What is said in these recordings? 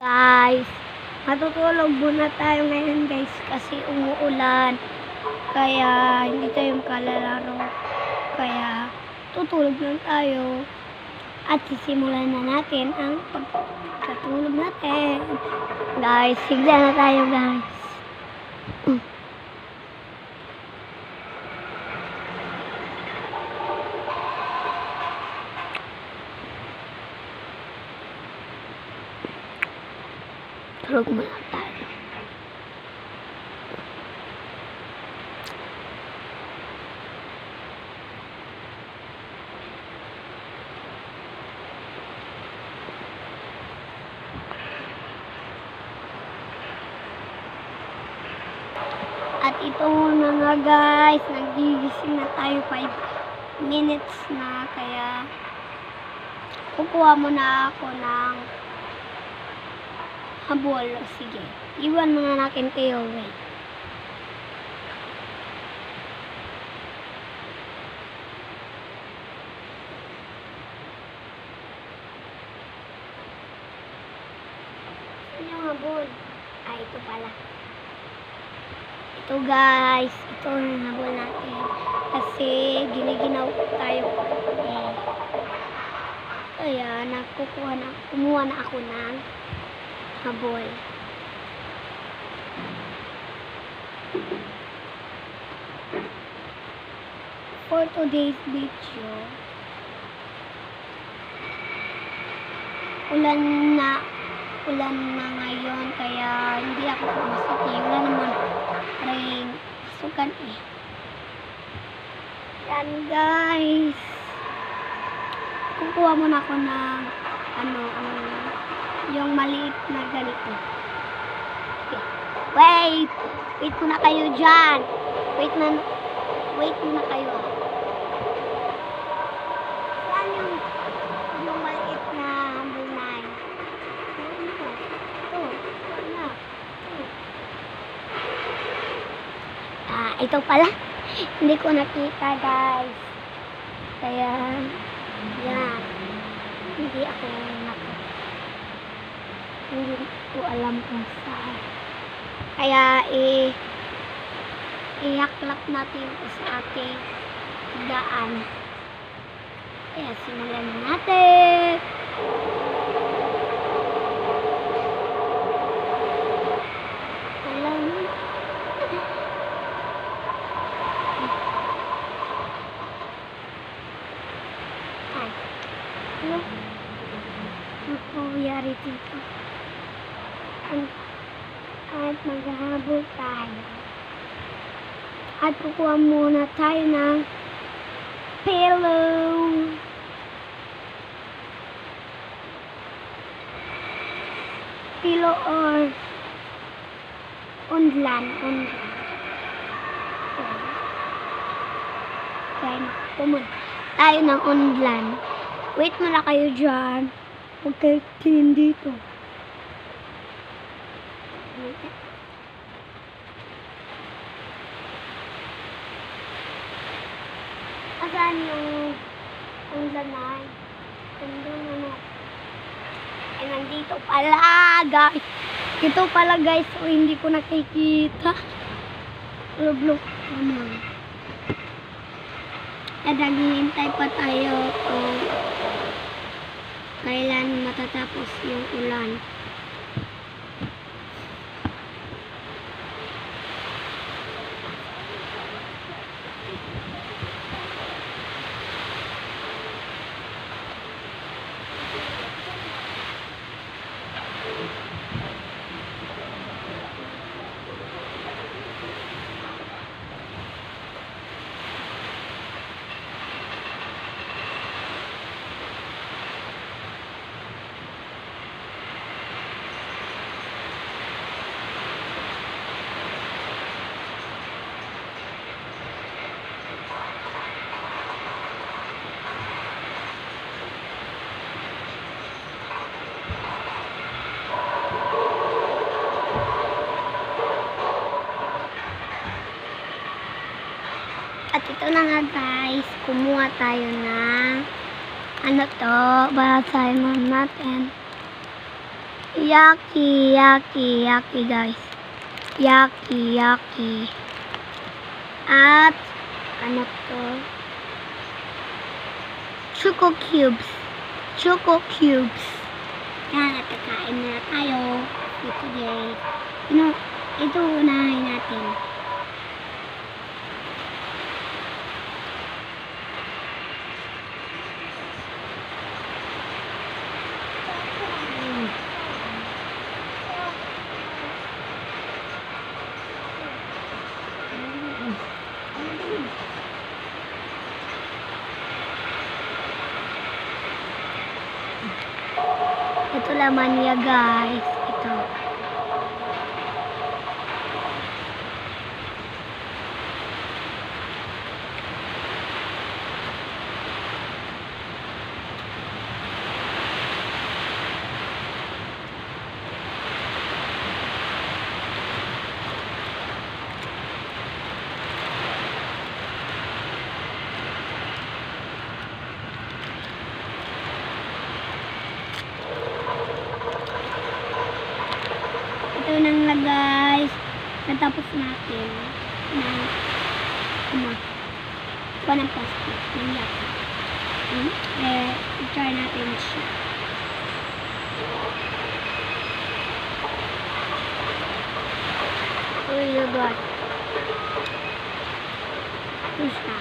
Guys, matutulog muna tayo ngayon guys kasi umuulan. Kaya hindi tayo makalalaro. Kaya tutulog lang tayo. At sisimulan na natin ang pagkatulog natin. Guys, sigla na tayo guys. Tulog muna tayo. At ito na nga guys, nagigising na tayo 5 minutes na, kaya kukuha muna ako ng habol. Sige, iwan muna natin kayo. Wait. Saan yung habol? Ay, ito pala. Ito guys, ito ang habol natin. Kasi giniginaw tayo. Kaya kumuha na ako ng habol. For today's video, ulan na ngayon, kaya hindi ako pumasok. Wala naman rin pasukan eh. Yan guys, kukuha muna ako ng yung maliit na ganito. Okay. Wait muna kayo dyan. Wait muna kayo. Saan yung maliit na bunay? Ito pala. Hindi ko nakita guys. Kaya yan. Hindi ko alam kung saan. Kaya ihaklap natin sa ating daan. Kaya simulan na natin. Nangyari dito. At maghahabol tayo. At kukuha muna tayo ng pillow. Pillow or undlan. Kaya pumunta tayo ng undlan. Wait muna kayo dyan. Huwag kayo tingin dito. Asan yung lanay? Eh, nandito pala, guys. Ito pala, guys. So, hindi ko nakikita. Lublok naman. At naghihintay pa tayo kung kailan matatapos yung ulan. At ito na nga guys, kumuha tayo ng ano to, basahin natin. Yaki guys. Yaki. At ano to? Choco cubes. Yan, at kakain na tayo. Ito guys. Ito unahin natin. Ito laman niya guys. Ito. Ito nang na guys. Natapos natin na ng plastic ng yaki. I-try natin siya. Uy, God. Ito siya.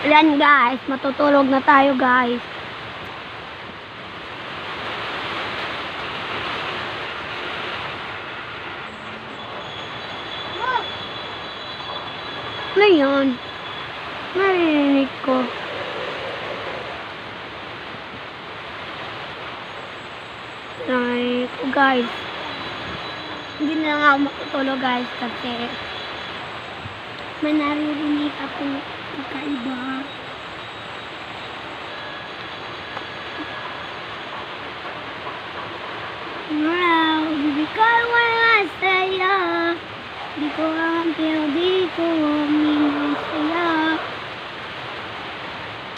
Ayan guys, matutulog na tayo guys. Ano yun? Narinig ko. Narinig ko guys. Hindi na nga ako matutulog guys kasi may naririnig akong kakaiba. Wow, di ko masaya. Di ko alam pero di ko masaya.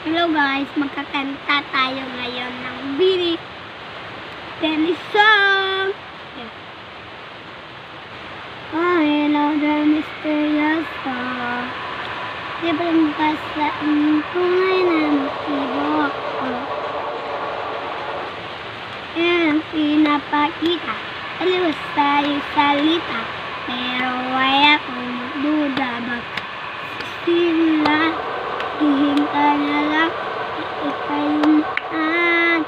Hello guys, magkakanta tayo ngayon ng Billy Dennis song. Oh, hello there, mysterious song. Libreng basa ang tunay na motibo ko. Yan ang pinapakita. Aliwas tayo salita. Pero wala akong magduda. Baka sila hihintay na lang. Ikayunan.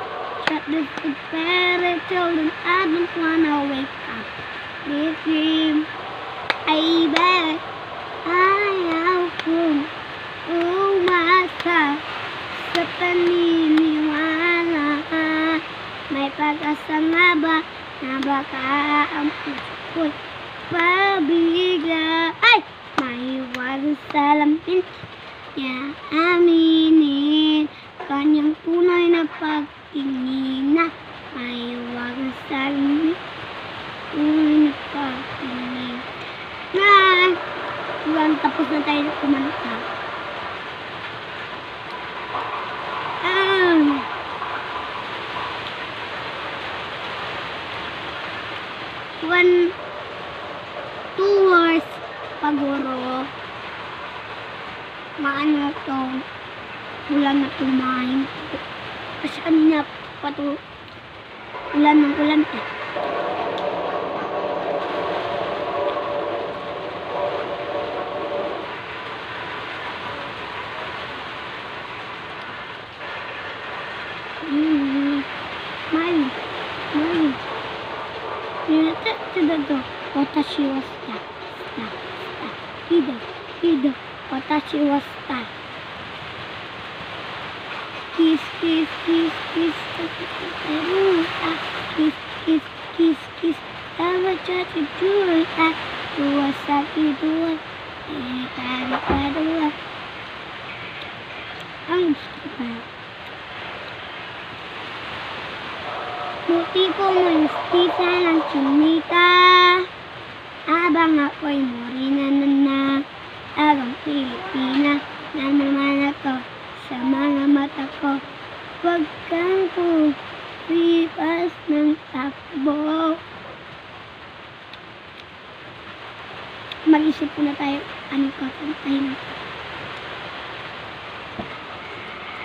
Shut the spirit. Children, I don't wanna wake up. This dream. I bet. Ayaw kong umasa sa paniniwala. May pag-asa nga ba na baka ang puso ko'y pabigla? Ay! Maiwanan sa lampin niya aminin kanyang tunay na pagtingin na maiwanan sa lampin tunay na pagtingin na. Tapos na tayo kumanta. Two hours paguro. Maano to? Ulan na tumahin. Kasi kanina ulan ng ulan eh. Watashi wa sta. Hida. wasta. Kiss, kiss, kiss, kiss, taruta. Kiss, kiss, kiss, kiss, tawachachi juta. Tuwasaki tuwa, tari-tari-tari. Ang gusto ko. Buti po manstisa ng chinita. Abang ako'y morena na abang Pilipina. Naman ako sa mga mata ko. Huwag kang pulipas ng takbo. Mag-isip po na tayo. Anong kakantahin natin?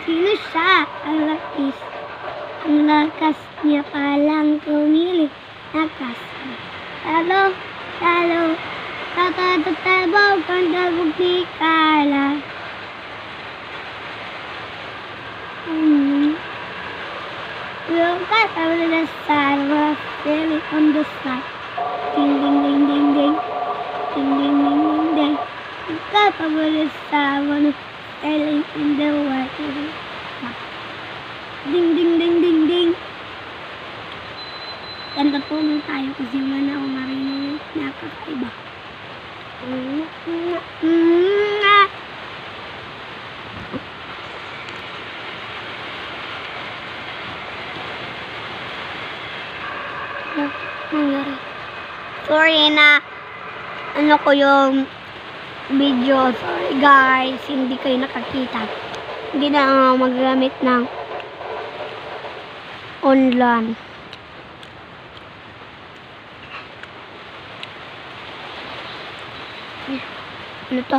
Sino siya? Ang lakas niya palang tumili. Lakas. Talo, talo, tatatabaw kang dabog ni Carla. Look at the star, we're feeling on the side. Ding, ding, ding, ding, ding. Ding, ding, ding, ding, ding. Look at the star, we're feeling in the water. Ding, ding, ding, ding, ding. Kanta po lang tayo kasi wala akong marinig na kakaiba. Sorry na ano ko yung video. Sorry guys, hindi kayo nakakita. Hindi na magagamit ng online. Ano to?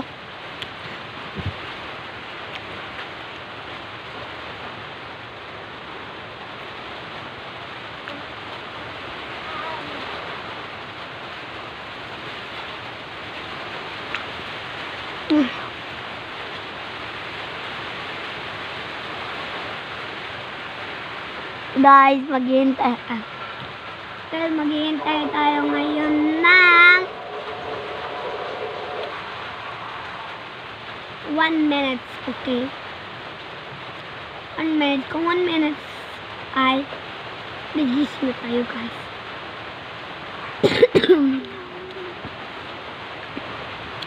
Guys, maghihintay tayo ngayon ng 1 minute, okay? 1 minute. Kung 1 minute ay nag-gising na tayo, guys.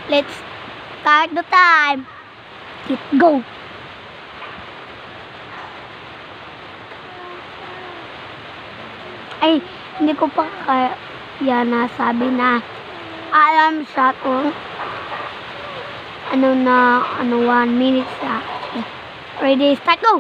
Let's start the time. Let's go. Ay, hindi ko pa kaya nasabi na alam siya kung ano 1 minute sa. Okay. Ready, start, go!